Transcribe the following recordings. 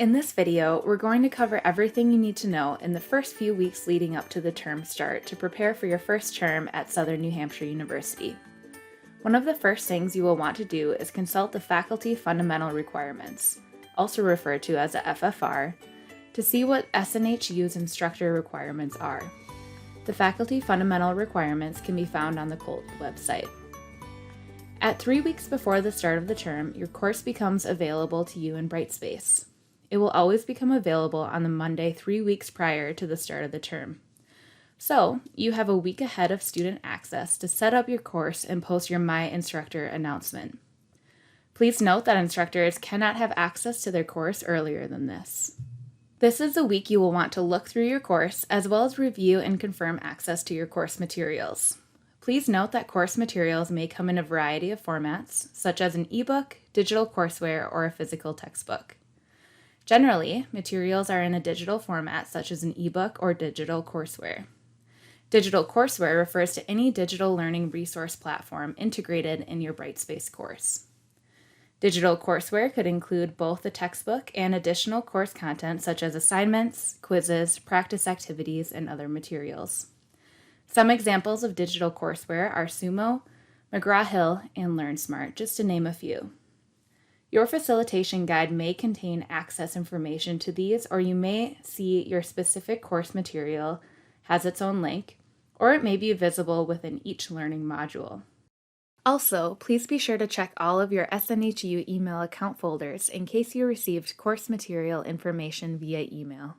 In this video, we're going to cover everything you need to know in the first few weeks leading up to the term start to prepare for your first term at Southern New Hampshire University. One of the first things you will want to do is consult the Faculty Fundamental Requirements, also referred to as a FFR, to see what SNHU's instructor requirements are. The Faculty Fundamental Requirements can be found on the COLT website. At 3 weeks before the start of the term, your course becomes available to you in Brightspace. It will always become available on the Monday 3 weeks prior to the start of the term. So, you have a week ahead of student access to set up your course and post your My Instructor announcement. Please note that instructors cannot have access to their course earlier than this. This is the week you will want to look through your course as well as review and confirm access to your course materials. Please note that course materials may come in a variety of formats, such as an ebook, digital courseware, or a physical textbook. Generally, materials are in a digital format such as an ebook or digital courseware. Digital courseware refers to any digital learning resource platform integrated in your Brightspace course. Digital courseware could include both the textbook and additional course content such as assignments, quizzes, practice activities, and other materials. Some examples of digital courseware are Sumo, McGraw-Hill, and LearnSmart, just to name a few. Your facilitation guide may contain access information to these, or you may see your specific course material has its own link, or it may be visible within each learning module. Also, please be sure to check all of your SNHU email account folders in case you received course material information via email.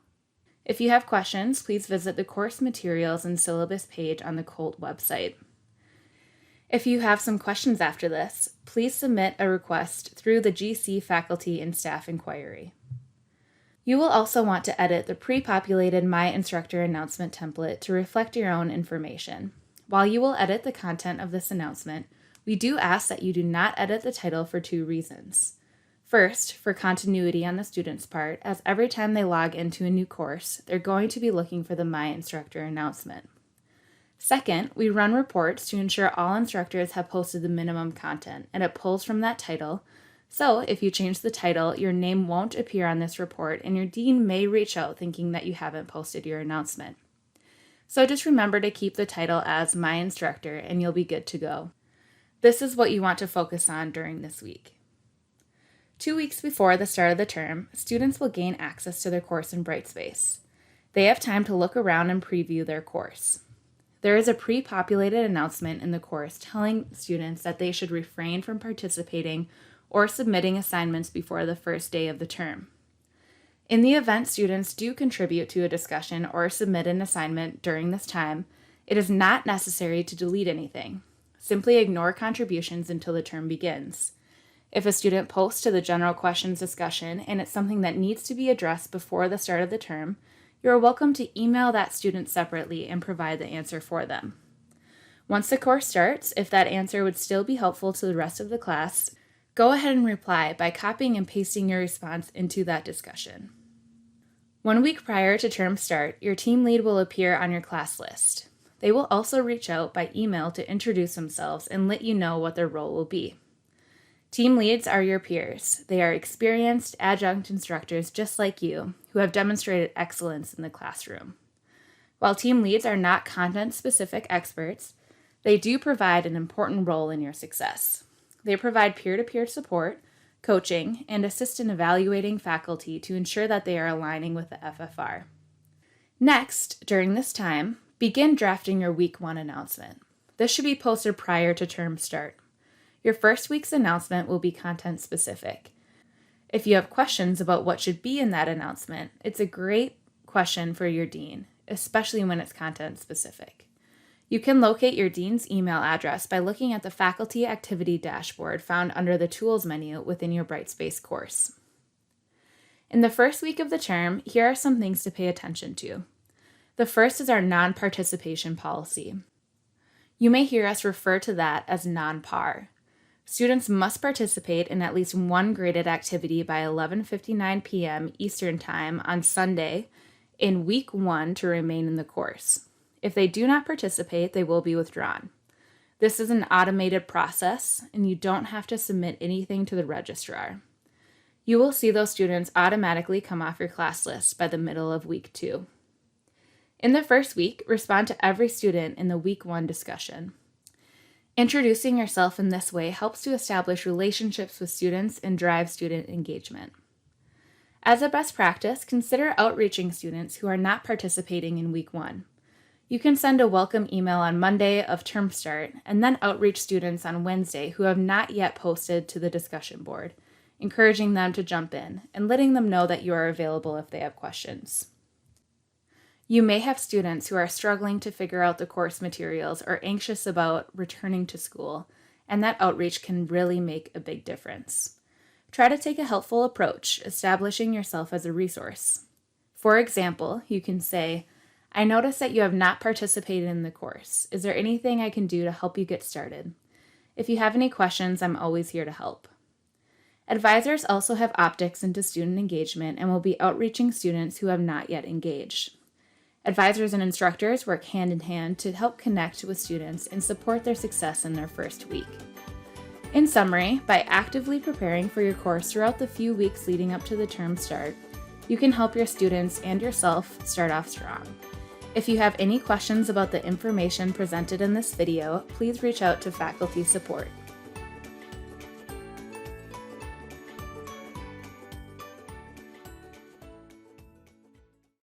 If you have questions, please visit the course materials and syllabus page on the COLT website. If you have some questions after this, please submit a request through the GC Faculty and Staff Inquiry. You will also want to edit the pre-populated My Instructor announcement template to reflect your own information. While you will edit the content of this announcement, we do ask that you do not edit the title for 2 reasons. First, for continuity on the student's part, as every time they log into a new course, they're going to be looking for the My Instructor announcement. Second, we run reports to ensure all instructors have posted the minimum content, and it pulls from that title. So if you change the title, your name won't appear on this report, and your dean may reach out thinking that you haven't posted your announcement. So just remember to keep the title as My Instructor, and you'll be good to go. This is what you want to focus on during this week. 2 weeks before the start of the term, students will gain access to their course in Brightspace. They have time to look around and preview their course. There is a pre-populated announcement in the course telling students that they should refrain from participating or submitting assignments before the first day of the term. In the event students do contribute to a discussion or submit an assignment during this time, it is not necessary to delete anything. Simply ignore contributions until the term begins. If a student posts to the general questions discussion and it's something that needs to be addressed before the start of the term, you are welcome to email that student separately and provide the answer for them. Once the course starts, if that answer would still be helpful to the rest of the class, go ahead and reply by copying and pasting your response into that discussion. 1 week prior to term start, your team lead will appear on your class list. They will also reach out by email to introduce themselves and let you know what their role will be. Team leads are your peers. They are experienced adjunct instructors just like you who have demonstrated excellence in the classroom. While team leads are not content-specific experts, they do provide an important role in your success. They provide peer-to-peer support, coaching, and assist in evaluating faculty to ensure that they are aligning with the FFR. Next, during this time, begin drafting your Week 1 announcement. This should be posted prior to term start. Your first week's announcement will be content specific. If you have questions about what should be in that announcement, it's a great question for your dean, especially when it's content specific. You can locate your dean's email address by looking at the faculty activity dashboard found under the Tools menu within your Brightspace course. In the first week of the term, here are some things to pay attention to. The first is our non-participation policy. You may hear us refer to that as non-par. Students must participate in at least one graded activity by 11:59 p.m. Eastern Time on Sunday in Week 1 to remain in the course. If they do not participate, they will be withdrawn. This is an automated process, and you don't have to submit anything to the registrar. You will see those students automatically come off your class list by the middle of week 2. In the first week, respond to every student in the week 1 discussion. Introducing yourself in this way helps to establish relationships with students and drive student engagement. As a best practice, consider outreaching students who are not participating in week 1. You can send a welcome email on Monday of term start and then outreach students on Wednesday who have not yet posted to the discussion board, encouraging them to jump in and letting them know that you are available if they have questions. You may have students who are struggling to figure out the course materials or anxious about returning to school, and that outreach can really make a big difference. Try to take a helpful approach, establishing yourself as a resource. For example, you can say, "I notice that you have not participated in the course. Is there anything I can do to help you get started? If you have any questions, I'm always here to help." Advisors also have optics into student engagement and will be outreaching students who have not yet engaged. Advisors and instructors work hand in hand to help connect with students and support their success in their first week. In summary, by actively preparing for your course throughout the few weeks leading up to the term start, you can help your students and yourself start off strong. If you have any questions about the information presented in this video, please reach out to faculty support.